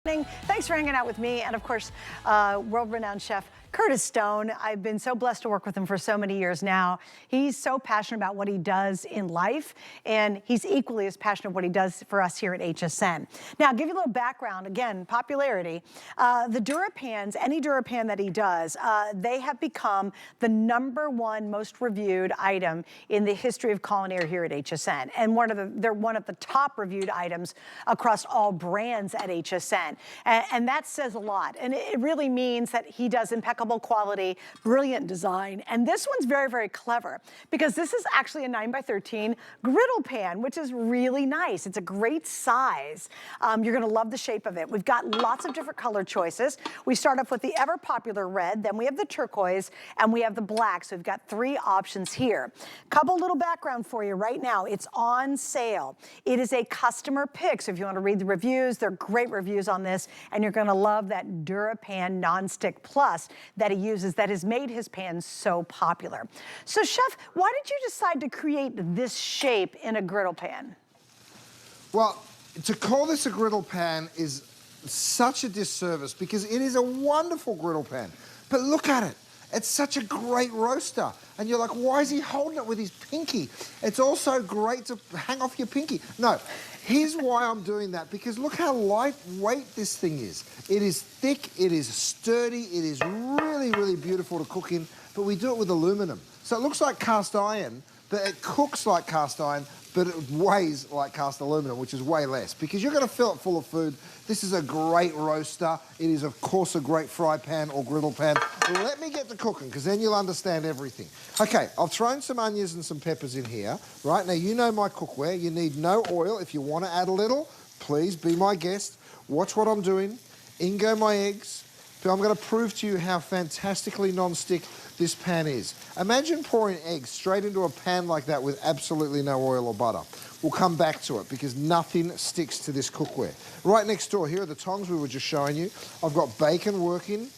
Thanks for hanging out with me and, of course, world-renowned chef Curtis Stone. I've been so blessed to work with him for so many years now. He's so passionate about what he does in life, and he's equally as passionate what he does for us here at HSN. Now, I'll give you a little background. Again, popularity. The DuraPans, any DuraPan that he does, they have become the #1 most reviewed item in the history of culinary here at HSN. And they're one of the top reviewed items across all brands at HSN. And that says a lot. And it really means that he does impeccable quality, brilliant design. And this one's very, very clever because this is actually a 9x13 griddle pan, which is really nice. It's a great size. You're gonna love the shape of it. We've got lots of different color choices. We start off with the ever popular red, then we have the turquoise, and we have the black. So we've got 3 options here. Couple little background for you right now. It's on sale. It is a customer pick. So if you want to read the reviews, they're great reviews on this, and you're gonna love that DuraPan Nonstick Plus that he uses that has made his pan so popular. So Chef, why did you decide to create this shape in a griddle pan? Well, to call this a griddle pan is such a disservice because it is a wonderful griddle pan. But look at it. It's such a great roaster. And you're like, why is he holding it with his pinky? It's also great to hang off your pinky. No, here's why I'm doing that, because look how lightweight this thing is. It is thick, it is sturdy, it is really, really beautiful to cook in, but we do it with aluminum. So it looks like cast iron, but it cooks like cast iron, but it weighs like cast aluminum, which is way less, because you're gonna fill it full of food. This is a great roaster. It is, of course, a great fry pan or griddle pan. Let me get to cooking, because then you'll understand everything. Okay, I've thrown some onions and some peppers in here. Right, now you know my cookware. You need no oil. If you want to add a little, please be my guest. Watch what I'm doing. In go my eggs. But I'm going to prove to you how fantastically non-stick this pan is. Imagine pouring eggs straight into a pan like that with absolutely no oil or butter. We'll come back to it because nothing sticks to this cookware. Right next door, here are the tongs we were just showing you. I've got bacon working,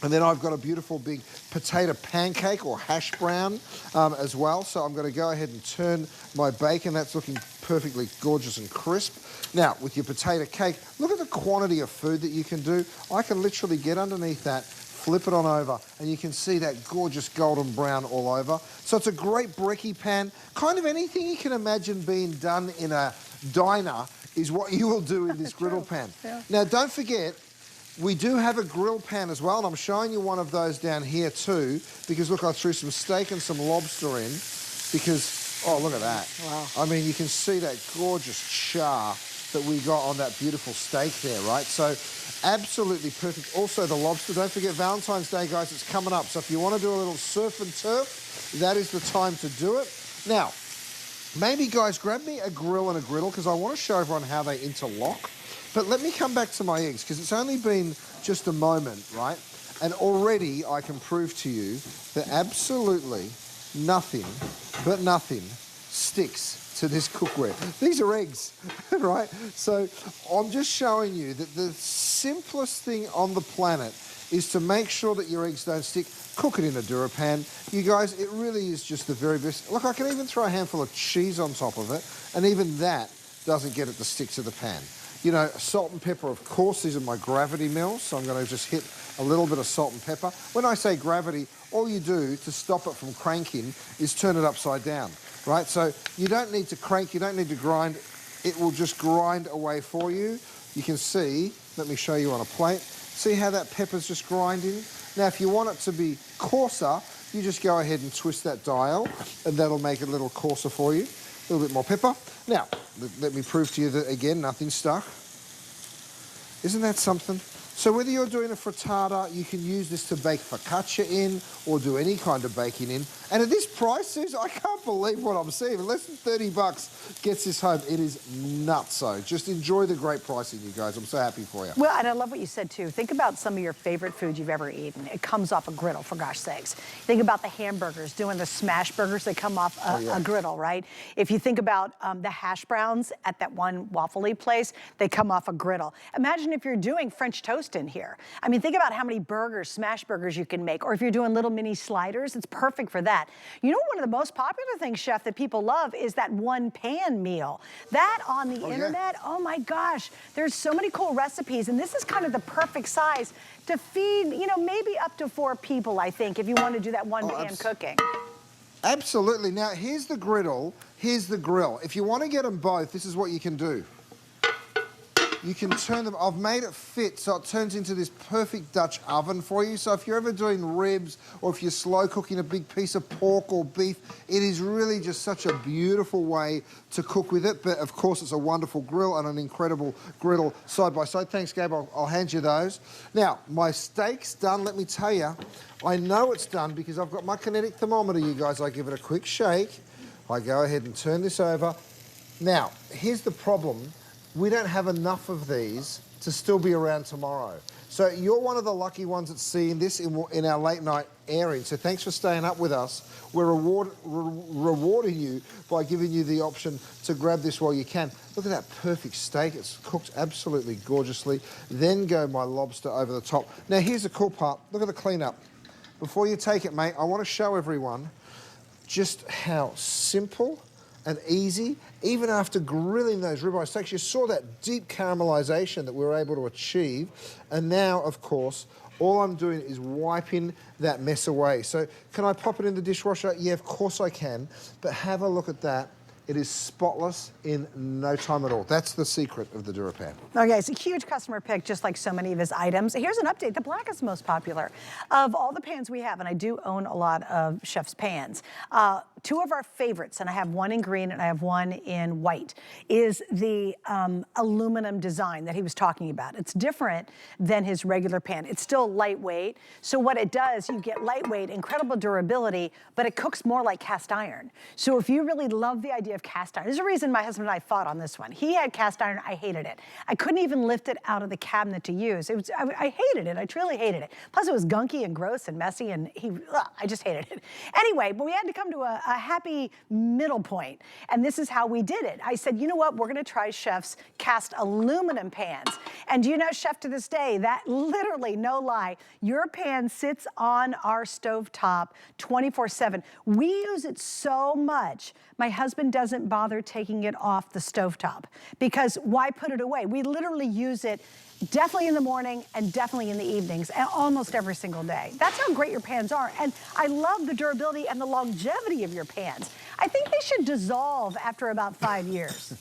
and then I've got a beautiful big potato pancake or hash brown as well. So I'm going to go ahead and turn my bacon. That's looking perfectly gorgeous and crisp. Now, with your potato cake, look at the quantity of food that you can do. I can literally get underneath that, flip it on over, and you can see that gorgeous golden brown all over. So it's a great brekkie pan. Kind of anything you can imagine being done in a diner is what you will do in this griddle pan. Yeah. Now, don't forget, we do have a grill pan as well, and I'm showing you one of those down here too, because look, I threw some steak and some lobster in, because, oh, look at that. Wow. I mean, you can see that gorgeous char that we got on that beautiful steak there, right? So absolutely perfect. Also the lobster, don't forget Valentine's Day, guys, it's coming up. So if you want to do a little surf and turf, that is the time to do it. Now, maybe guys, grab me a grill and a griddle because I want to show everyone how they interlock. But let me come back to my eggs because it's only been just a moment, right? And already I can prove to you that absolutely nothing, but nothing, sticks to this cookware. These are eggs, right? So I'm just showing you that the simplest thing on the planet is to make sure that your eggs don't stick. Cook it in a DuraPan. You guys, it really is just the very best. Look, I can even throw a handful of cheese on top of it, and even that doesn't get it to stick to the pan. You know, salt and pepper, of course, these are my gravity mills, so I'm going to just hit a little bit of salt and pepper. When I say gravity, all you do to stop it from cranking is turn it upside down, right? So you don't need to crank, you don't need to grind. It will just grind away for you. You can see, let me show you on a plate. See how that pepper's just grinding? Now, if you want it to be coarser, you just go ahead and twist that dial, and that'll make it a little coarser for you. A little bit more pepper. Now, let me prove to you that, again, nothing's stuck. Isn't that something? So whether you're doing a frittata, you can use this to bake focaccia in or do any kind of baking in. And at this price, Susan, I can't believe what I'm seeing. Less than 30 bucks gets this home. It is nuts. So just enjoy the great pricing, you guys. I'm so happy for you. Well, and I love what you said, too. Think about some of your favorite foods you've ever eaten. It comes off a griddle, for gosh sakes. Think about the hamburgers, doing the smash burgers. They come off a griddle, right? If you think about the hash browns at that one waffle-y place, they come off a griddle. Imagine if you're doing French toast roast in here. I mean, think about how many burgers, smash burgers you can make, or if you're doing little mini sliders, it's perfect for that. You know, one of the most popular things, Chef, that people love is that one pan meal. That on the internet, oh my gosh, there's so many cool recipes, and this is kind of the perfect size to feed, you know, maybe up to 4 people, I think, if you want to do that one pan cooking. Absolutely. Now, here's the griddle, here's the grill. If you want to get them both, this is what you can do. You can turn them, I've made it fit so it turns into this perfect Dutch oven for you. So if you're ever doing ribs or if you're slow cooking a big piece of pork or beef, it is really just such a beautiful way to cook with it. But of course, it's a wonderful grill and an incredible griddle side by side. Thanks, Gabe, I'll hand you those. Now, my steak's done, let me tell you. I know it's done because I've got my kinetic thermometer, you guys. I give it a quick shake. I go ahead and turn this over. Now, here's the problem. We don't have enough of these to still be around tomorrow. So you're one of the lucky ones that's seeing this in our late night airing. So thanks for staying up with us. We're rewarding you by giving you the option to grab this while you can. Look at that perfect steak. It's cooked absolutely gorgeously. Then go my lobster over the top. Now here's the cool part. Look at the cleanup. Before you take it, mate, I want to show everyone just how simple and easy, even after grilling those ribeye steaks. You saw that deep caramelization that we were able to achieve. And now, of course, all I'm doing is wiping that mess away. So can I pop it in the dishwasher? Yeah, of course I can. But have a look at that. It is spotless in no time at all. That's the secret of the DuraPan. Okay, it's a huge customer pick, just like so many of his items. Here's an update. The black is most popular. Of all the pans we have, and I do own a lot of Chef's pans, 2 of our favorites, and I have one in green and I have one in white, is the aluminum design that he was talking about. It's different than his regular pan. It's still lightweight. So what it does, you get lightweight, incredible durability, but it cooks more like cast iron. So if you really love the idea of cast iron, there's a reason my husband and I fought on this one. He had cast iron, I hated it. I couldn't even lift it out of the cabinet to use. I hated it, I truly hated it. Plus it was gunky and gross and messy and I just hated it. Anyway, but we had to come to a happy middle point, and this is how we did it. I said, you know what, we're gonna try Chef's cast aluminum pans. And do you know, Chef, to this day, that literally, no lie, your pan sits on our stovetop 24/7. We use it so much, my husband doesn't bother taking it off the stovetop, because why put it away? We literally use it definitely in the morning and definitely in the evenings, and almost every single day. That's how great your pans are. And I love the durability and the longevity of your pans. I think they should dissolve after about 5 years.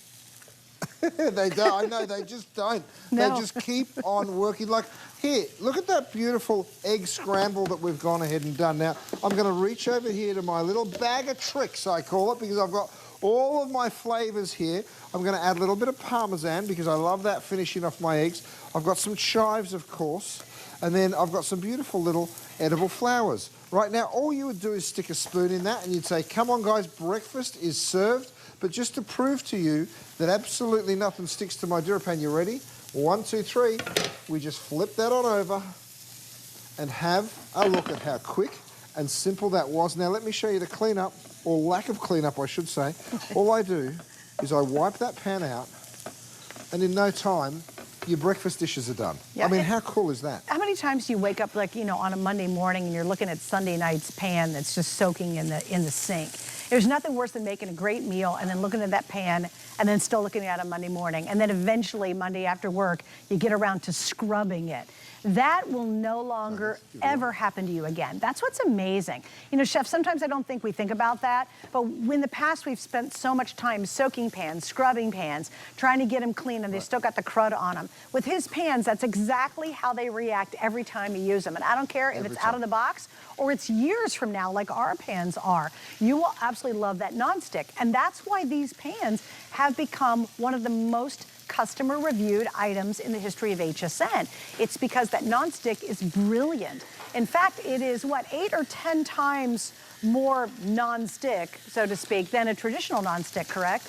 They don't, I know, they just don't. No. They just keep on working. Like, here, look at that beautiful egg scramble that we've gone ahead and done. Now, I'm gonna reach over here to my little bag of tricks, I call it, because I've got all of my flavors here. I'm gonna add a little bit of Parmesan because I love that finishing off my eggs. I've got some chives, of course, and then I've got some beautiful little edible flowers. Right now, all you would do is stick a spoon in that and you'd say, come on guys, breakfast is served. But just to prove to you that absolutely nothing sticks to my DuraPan, you ready? 1, 2, 3. We just flip that on over and have a look at how quick and simple that was. Now let me show you the cleanup, or lack of cleanup I should say. All I do is I wipe that pan out, and in no time, your breakfast dishes are done. Yeah, I mean, how cool is that? How many times do you wake up, like, you know, on a Monday morning and you're looking at Sunday night's pan that's just soaking in the sink? There's nothing worse than making a great meal and then looking at that pan and then still looking at it Monday morning. And then eventually, Monday after work, you get around to scrubbing it. That will no longer ever happen to you again. That's what's amazing. You know, Chef, sometimes I don't think we think about that, but in the past we've spent so much time soaking pans, scrubbing pans, trying to get them clean, and they've still got the crud on them. With his pans, that's exactly how they react every time you use them. And I don't care if it's out of the box or it's years from now like our pans are. You will absolutely love that nonstick. And that's why these pans have become one of the most customer reviewed items in the history of HSN. It's because that nonstick is brilliant. In fact, it is what, 8 or 10 times more nonstick, so to speak, than a traditional nonstick, correct?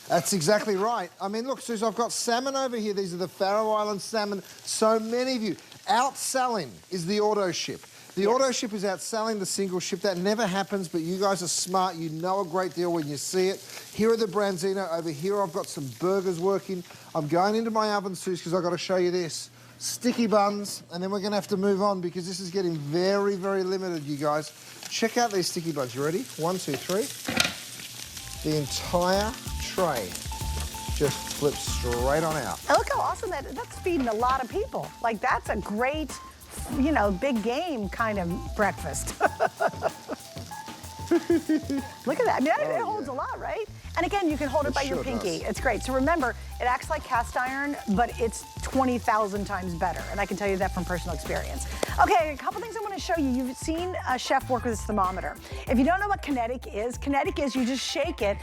That's exactly right. I mean, look, Suze, I've got salmon over here. These are the Faroe Island salmon. So many of you. Outselling is the auto ship. The auto ship is outselling the single ship. That never happens, but you guys are smart. You know a great deal when you see it. Here are the branzino. Over here, I've got some burgers working. I'm going into my oven, Suze, because I've got to show you this. sticky buns, and then we're gonna have to move on because this is getting very, very limited, you guys. Check out these sticky buns. You ready? 1, 2, 3. The entire tray just flips straight on out. And look how awesome that's feeding a lot of people. Like, that's a great, you know, big game kind of breakfast. Look at that. I mean, it holds a lot, right? And again, you can hold it by your pinky. Does. It's great. So remember, it acts like cast iron, but it's 20,000 times better. And I can tell you that from personal experience. Okay, a couple things I want to show you. You've seen a chef work with this thermometer. If you don't know what kinetic is you just shake it